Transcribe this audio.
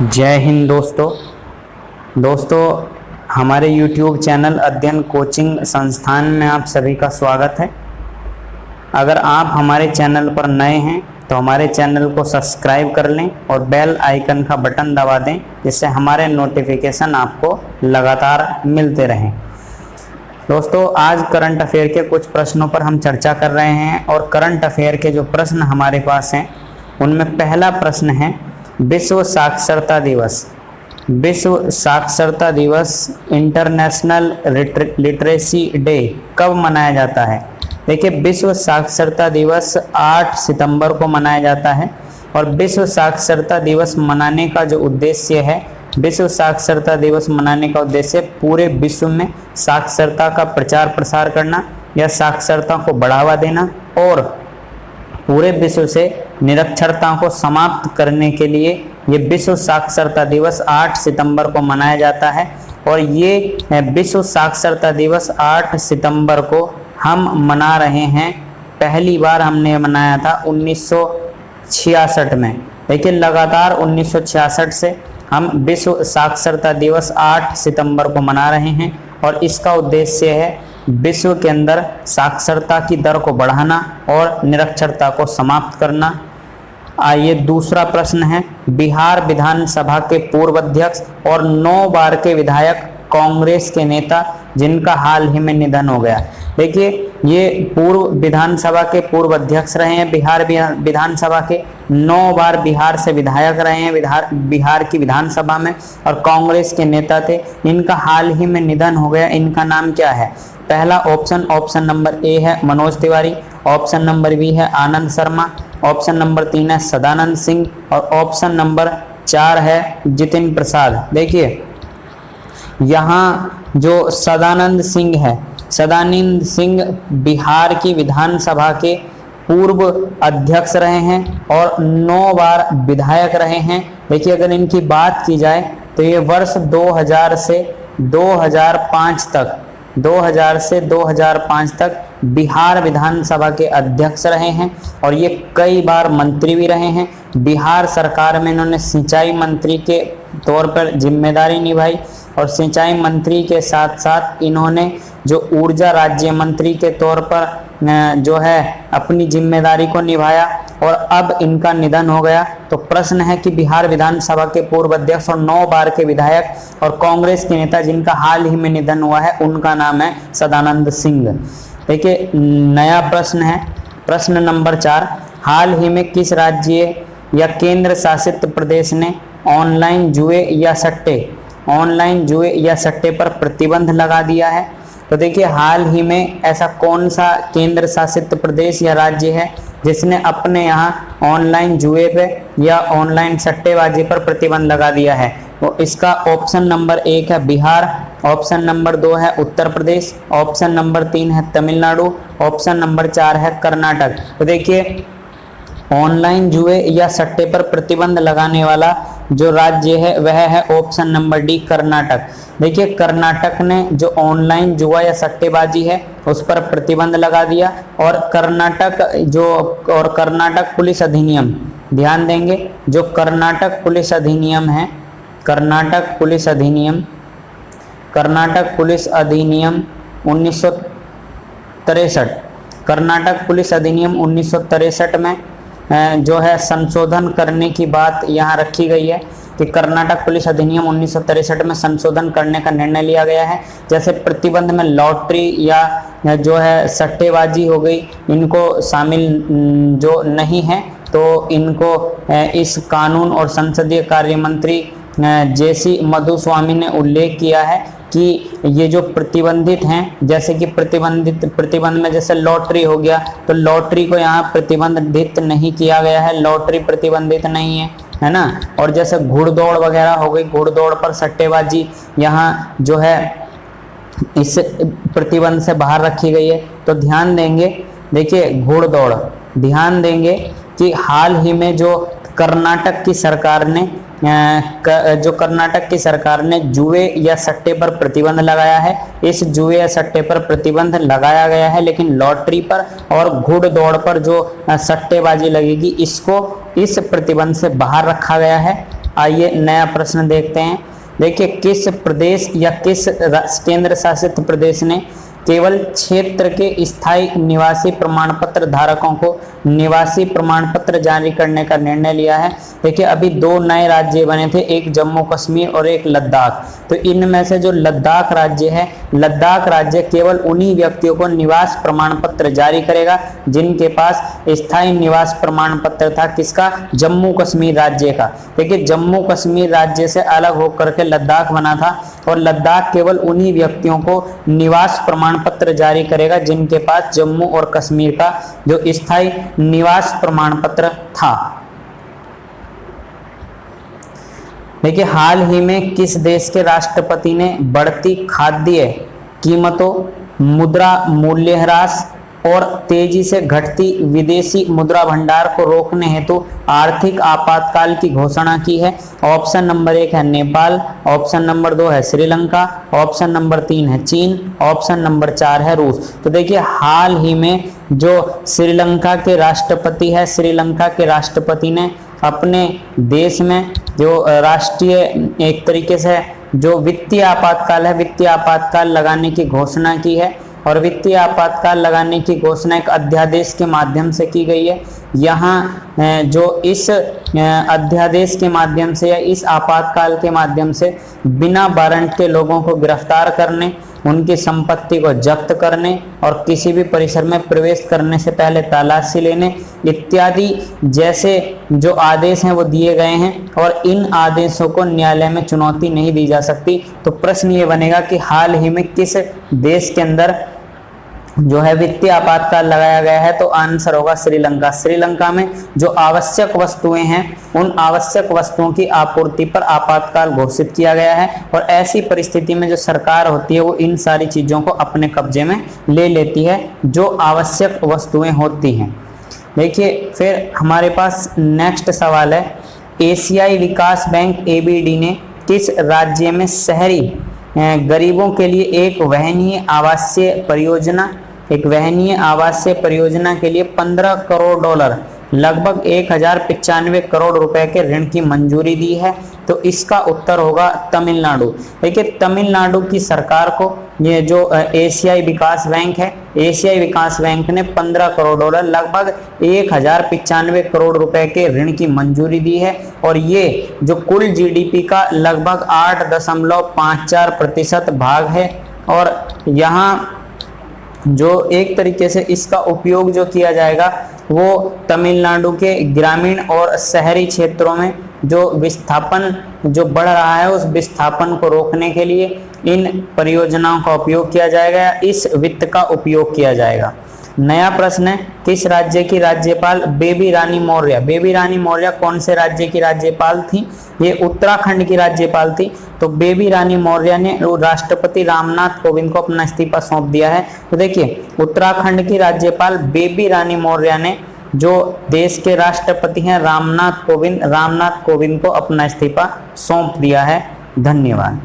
जय हिंद दोस्तों हमारे YouTube चैनल अध्ययन कोचिंग संस्थान में आप सभी का स्वागत है। अगर आप हमारे चैनल पर नए हैं तो हमारे चैनल को सब्सक्राइब कर लें और बेल आइकन का बटन दबा दें, जिससे हमारे नोटिफिकेशन आपको लगातार मिलते रहें। दोस्तों, आज करंट अफेयर के कुछ प्रश्नों पर हम चर्चा कर रहे हैं और करंट अफेयर के जो प्रश्न हमारे पास हैं उनमें पहला प्रश्न है, विश्व साक्षरता दिवस। विश्व साक्षरता दिवस इंटरनेशनल लिटरेसी डे कब मनाया जाता है? देखिए, विश्व साक्षरता दिवस 8 सितंबर को मनाया जाता है और विश्व साक्षरता दिवस मनाने का जो उद्देश्य है, विश्व साक्षरता दिवस मनाने का उद्देश्य पूरे विश्व में साक्षरता का प्रचार प्रसार करना या साक्षरता को बढ़ावा देना और पूरे विश्व से निरक्षरता को समाप्त करने के लिए ये विश्व साक्षरता दिवस 8 सितंबर को मनाया जाता है। और ये विश्व साक्षरता दिवस 8 सितंबर को हम मना रहे हैं। पहली बार हमने मनाया था 1966 में। देखिए, लगातार 1966 से हम विश्व साक्षरता दिवस 8 सितंबर को मना रहे हैं और इसका उद्देश्य है विश्व के अंदर साक्षरता की दर को बढ़ाना और निरक्षरता को समाप्त करना। आइए, दूसरा प्रश्न है, बिहार विधानसभा के पूर्व अध्यक्ष और 9 बार के विधायक कांग्रेस के नेता जिनका हाल ही में निधन हो गया। देखिए, ये पूर्व विधानसभा के पूर्व अध्यक्ष रहे हैं, बिहार विधानसभा के 9 बार बिहार से विधायक रहे हैं बिहार की विधानसभा में और कांग्रेस के नेता थे। इनका हाल ही में निधन हो गया। इनका नाम क्या है? पहला ऑप्शन नंबर ए है Manoj Tiwari, option number B है आनंद शर्मा, ऑप्शन नंबर 3 है सदानंद सिंह और ऑप्शन नंबर 4 है जितिन प्रसाद। देखिए, यहाँ जो सदानंद सिंह है, सदानंद सिंह बिहार की विधानसभा के पूर्व अध्यक्ष रहे हैं और 9 बार विधायक रहे हैं। देखिए, अगर इनकी बात की जाए तो ये वर्ष 2000 से 2005 तक बिहार विधानसभा के अध्यक्ष रहे हैं और ये कई बार मंत्री भी रहे हैं। बिहार सरकार में इन्होंने सिंचाई मंत्री के तौर पर जिम्मेदारी निभाई और सिंचाई मंत्री के साथ साथ इन्होंने जो ऊर्जा राज्य मंत्री के तौर पर जो है अपनी जिम्मेदारी को निभाया और अब इनका निधन हो गया। तो प्रश्न है कि बिहार विधानसभा के पूर्व अध्यक्ष और 9 बार के विधायक और कांग्रेस के नेता जिनका हाल ही में निधन हुआ है, उनका नाम है सदानंद सिंह। देखिए, नया प्रश्न है, प्रश्न नंबर 4, हाल ही में किस राज्य या केंद्र शासित प्रदेश ने ऑनलाइन जुए या सट्टे पर प्रतिबंध लगा दिया है? तो देखिए, हाल ही में ऐसा कौन सा केंद्र शासित प्रदेश या राज्य है जिसने अपने यहाँ ऑनलाइन जुए पे या ऑनलाइन सट्टेबाजी पर प्रतिबंध लगा दिया है? तो इसका ऑप्शन नंबर 1 है बिहार, ऑप्शन नंबर 2 है उत्तर प्रदेश, ऑप्शन नंबर 3 है तमिलनाडु, ऑप्शन नंबर 4 है कर्नाटक। तो देखिए, ऑनलाइन जुए या सट्टे पर प्रतिबंध लगाने वाला जो राज्य है वह है ऑप्शन नंबर डी, कर्नाटक। देखिए, कर्नाटक ने जो ऑनलाइन जुआ या सट्टेबाजी है उस पर प्रतिबंध लगा दिया और कर्नाटक पुलिस अधिनियम, ध्यान देंगे, जो कर्नाटक पुलिस अधिनियम है, कर्नाटक पुलिस अधिनियम 1963, कर्नाटक पुलिस अधिनियम 1963 में जो है संशोधन करने की बात यहाँ रखी गई है कि कर्नाटक पुलिस अधिनियम 1963 में संशोधन करने का निर्णय लिया गया है। जैसे प्रतिबंध में लॉटरी या जो है सट्टेबाजी हो गई, इनको शामिल जो नहीं है, तो इनको इस कानून और संसदीय कार्य मंत्री जेसी मधुस्वामी ने उल्लेख किया है कि ये जो प्रतिबंधित हैं, जैसे कि प्रतिबंध में जैसे लॉटरी हो गया, तो लॉटरी को यहाँ प्रतिबंधित नहीं किया गया है, लॉटरी प्रतिबंधित नहीं है ना। और जैसे घुड़दौड़ वगैरह हो गई, घुड़दौड़ पर सट्टेबाजी यहाँ जो है इस प्रतिबंध से बाहर रखी गई है। तो ध्यान देंगे, देखिए घुड़दौड़, ध्यान देंगे कि हाल ही में जो कर्नाटक की सरकार ने जो कर्नाटक की सरकार ने जुए या सट्टे पर प्रतिबंध लगाया है। इस जुए या सट्टे पर प्रतिबंध लगाया गया है, लेकिन लॉटरी पर और घुड़दौड़ पर जो सट्टेबाजी लगेगी इसको इस प्रतिबंध से बाहर रखा गया है। आइए नया प्रश्न देखते हैं। देखिए, किस प्रदेश या किस केंद्र शासित प्रदेश ने केवल क्षेत्र के स्थायी निवासी प्रमाण पत्र धारकों को निवासी प्रमाण पत्र जारी करने का निर्णय लिया है? देखिए, अभी दो नए राज्य बने थे, एक जम्मू कश्मीर और एक लद्दाख। तो इनमें से जो लद्दाख राज्य है, लद्दाख राज्य केवल उन्हीं व्यक्तियों को निवास प्रमाण पत्र जारी करेगा जिनके पास स्थायी निवास प्रमाण पत्र था। किसका? जम्मू कश्मीर राज्य का। देखिए, जम्मू कश्मीर राज्य से अलग होकर के लद्दाख बना था और लद्दाख केवल उन्हीं व्यक्तियों को निवास प्रमाण पत्र जारी करेगा जिनके पास जम्मू और कश्मीर का जो स्थायी निवास प्रमाण पत्र था। देखिए, हाल ही में किस देश के राष्ट्रपति ने बढ़ती खाद्य कीमतों, मुद्रा मूल्यह्रास और तेजी से घटती विदेशी मुद्रा भंडार को रोकने हेतु आर्थिक आपातकाल की घोषणा की है? ऑप्शन नंबर 1 है नेपाल, ऑप्शन नंबर 2 है श्रीलंका, ऑप्शन नंबर 3 है चीन, ऑप्शन नंबर 4 है रूस। तो देखिए, हाल ही में जो श्रीलंका के राष्ट्रपति है, श्रीलंका के राष्ट्रपति ने अपने देश में जो राष्ट्रीय एक तरीके से जो वित्तीय आपातकाल है, वित्तीय आपातकाल लगाने की घोषणा की है। और वित्तीय आपातकाल लगाने की घोषणा एक अध्यादेश के माध्यम से की गई है। यहाँ जो इस अध्यादेश के माध्यम से या इस आपातकाल के माध्यम से बिना वारंट के लोगों को गिरफ्तार करने, उनकी संपत्ति को जब्त करने और किसी भी परिसर में प्रवेश करने से पहले तलाशी लेने इत्यादि जैसे जो आदेश हैं वो दिए गए हैं और इन आदेशों को न्यायालय में चुनौती नहीं दी जा सकती। तो प्रश्न ये बनेगा कि हाल ही में किस देश के अंदर जो है वित्तीय आपातकाल लगाया गया है? तो आंसर होगा श्रीलंका। श्रीलंका में जो आवश्यक वस्तुएं हैं उन आवश्यक वस्तुओं की आपूर्ति पर आपातकाल घोषित किया गया है और ऐसी परिस्थिति में जो सरकार होती है वो इन सारी चीजों को अपने कब्जे में ले लेती है जो आवश्यक वस्तुएं होती हैं। देखिए, फिर हमारे पास नेक्स्ट सवाल है, एशियाई विकास बैंक ABD ने किस राज्य में शहरी गरीबों के लिए एक वहनीय आवासीय परियोजना के लिए 15 करोड़ डॉलर लगभग 1095 करोड़ रुपए के ऋण की मंजूरी दी है? तो इसका उत्तर होगा तमिलनाडु। देखिए, तमिलनाडु की सरकार को ये जो एशियाई विकास बैंक है, एशियाई विकास बैंक ने 15 करोड़ डॉलर लगभग 1095 करोड़ रुपए के ऋण की मंजूरी दी है और ये जो कुल GDP का लगभग 8.54% भाग है। और यहाँ जो एक तरीके से इसका उपयोग जो किया जाएगा वो तमिलनाडु के ग्रामीण और शहरी क्षेत्रों में जो विस्थापन जो बढ़ रहा है उस विस्थापन को रोकने के लिए इन परियोजनाओं का उपयोग किया जाएगा या इस वित्त का उपयोग किया जाएगा। नया प्रश्न है, किस राज्य की राज्यपाल बेबी रानी मौर्य? बेबी रानी मौर्य कौन से राज्य की राज्यपाल थी? ये उत्तराखंड की राज्यपाल थी। तो बेबी रानी मौर्य ने राष्ट्रपति रामनाथ कोविंद को अपना इस्तीफा सौंप दिया है। तो देखिए, उत्तराखंड की राज्यपाल बेबी रानी मौर्य ने जो देश के राष्ट्रपति हैं रामनाथ कोविंद को अपना इस्तीफा सौंप दिया है। धन्यवाद।